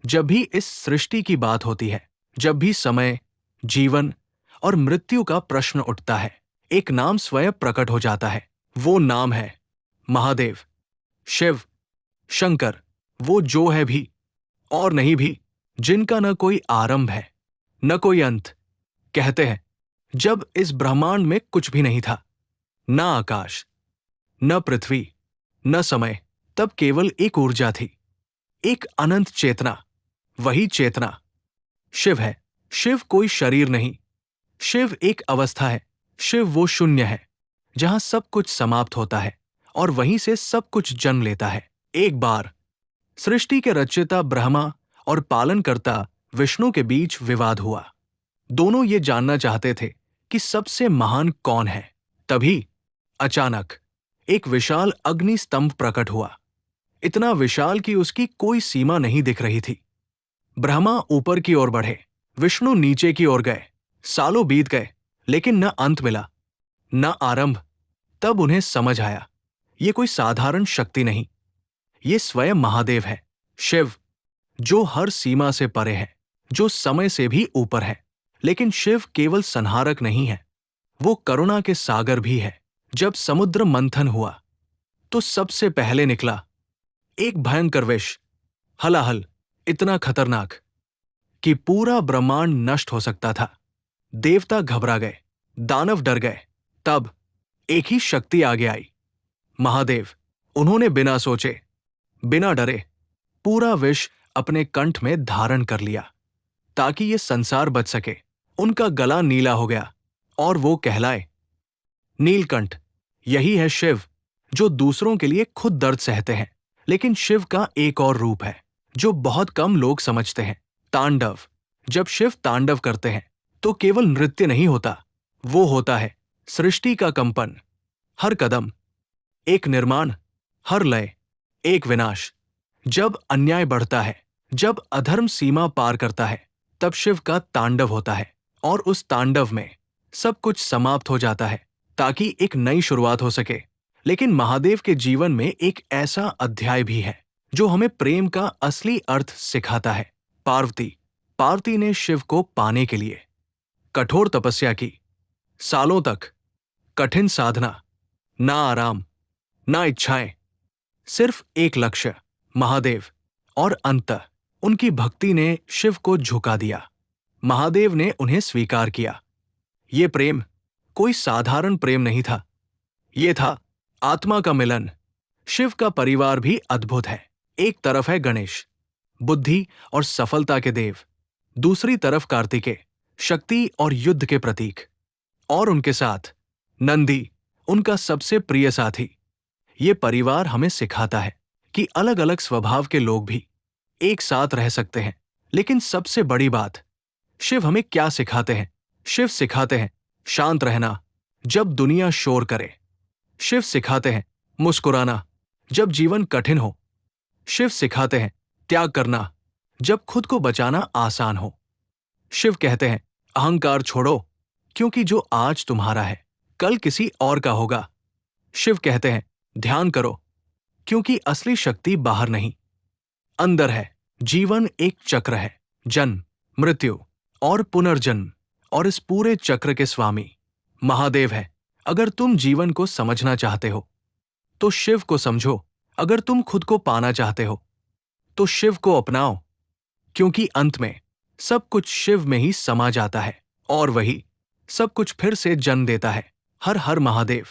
जब भी इस सृष्टि की बात होती है, जब भी समय, जीवन और मृत्यु का प्रश्न उठता है, एक नाम स्वयं प्रकट हो जाता है। वो नाम है महादेव, शिव, शंकर, वो जो है भी और नहीं भी, जिनका न कोई आरंभ है न कोई अंत। कहते हैं जब इस ब्रह्मांड में कुछ भी नहीं था, न आकाश, न पृथ्वी, न समय, तब केवल एक ऊर्जा थी, एक अनंत चेतना। वही चेतना शिव है। शिव कोई शरीर नहीं, शिव एक अवस्था है। शिव वो शून्य है जहां सब कुछ समाप्त होता है और वहीं से सब कुछ जन्म लेता है। एक बार सृष्टि के रचयिता ब्रह्मा और पालनकर्ता विष्णु के बीच विवाद हुआ। दोनों ये जानना चाहते थे कि सबसे महान कौन है। तभी अचानक एक विशाल अग्नि स्तंभ प्रकट हुआ, इतना विशाल कि उसकी कोई सीमा नहीं दिख रही थी। ब्रह्मा ऊपर की ओर बढ़े, विष्णु नीचे की ओर गए। सालों बीत गए, लेकिन न अंत मिला, न आरंभ। तब उन्हें समझ आया, ये कोई साधारण शक्ति नहीं, ये स्वयं महादेव है, शिव, जो हर सीमा से परे है, जो समय से भी ऊपर है। लेकिन शिव केवल संहारक नहीं है, वो करुणा के सागर भी है। जब समुद्र मंथन हुआ तो सबसे पहले निकला एक भयंकर विष, हलाहल, इतना खतरनाक कि पूरा ब्रह्मांड नष्ट हो सकता था। देवता घबरा गए, दानव डर गए। तब एक ही शक्ति आगे आई, महादेव। उन्होंने बिना सोचे, बिना डरे पूरा विष अपने कंठ में धारण कर लिया ताकि ये संसार बच सके। उनका गला नीला हो गया और वो कहलाए नीलकंठ। यही है शिव, जो दूसरों के लिए खुद दर्द सहते हैं। लेकिन शिव का एक और रूप है जो बहुत कम लोग समझते हैं, तांडव। जब शिव तांडव करते हैं तो केवल नृत्य नहीं होता, वो होता है सृष्टि का कंपन। हर कदम एक निर्माण, हर लय एक विनाश। जब अन्याय बढ़ता है, जब अधर्म सीमा पार करता है, तब शिव का तांडव होता है और उस तांडव में सब कुछ समाप्त हो जाता है ताकि एक नई शुरुआत हो सके। लेकिन महादेव के जीवन में एक ऐसा अध्याय भी है जो हमें प्रेम का असली अर्थ सिखाता है। पार्वती पार्वती ने शिव को पाने के लिए कठोर तपस्या की, सालों तक कठिन साधना, ना आराम, ना इच्छाएं, सिर्फ एक लक्ष्य, महादेव। और अंततः उनकी भक्ति ने शिव को झुका दिया। महादेव ने उन्हें स्वीकार किया। ये प्रेम कोई साधारण प्रेम नहीं था, ये था आत्मा का मिलन। शिव का परिवार भी अद्भुत है। एक तरफ है गणेश, बुद्धि और सफलता के देव। दूसरी तरफ कार्तिकेय, शक्ति और युद्ध के प्रतीक। और उनके साथ नंदी, उनका सबसे प्रिय साथी। ये परिवार हमें सिखाता है कि अलग अलग स्वभाव के लोग भी एक साथ रह सकते हैं। लेकिन सबसे बड़ी बात, शिव हमें क्या सिखाते हैं? शिव सिखाते हैं शांत रहना जब दुनिया शोर करे। शिव सिखाते हैं मुस्कुराना जब जीवन कठिन हो। शिव सिखाते हैं त्याग करना जब खुद को बचाना आसान हो। शिव कहते हैं अहंकार छोड़ो, क्योंकि जो आज तुम्हारा है कल किसी और का होगा। शिव कहते हैं ध्यान करो, क्योंकि असली शक्ति बाहर नहीं, अंदर है। जीवन एक चक्र है, जन्म, मृत्यु और पुनर्जन्म, और इस पूरे चक्र के स्वामी महादेव है। अगर तुम जीवन को समझना चाहते हो तो शिव को समझो। अगर तुम खुद को पाना चाहते हो तो शिव को अपनाओ, क्योंकि अंत में सब कुछ शिव में ही समा जाता है और वही सब कुछ फिर से जन्म देता है। हर हर महादेव।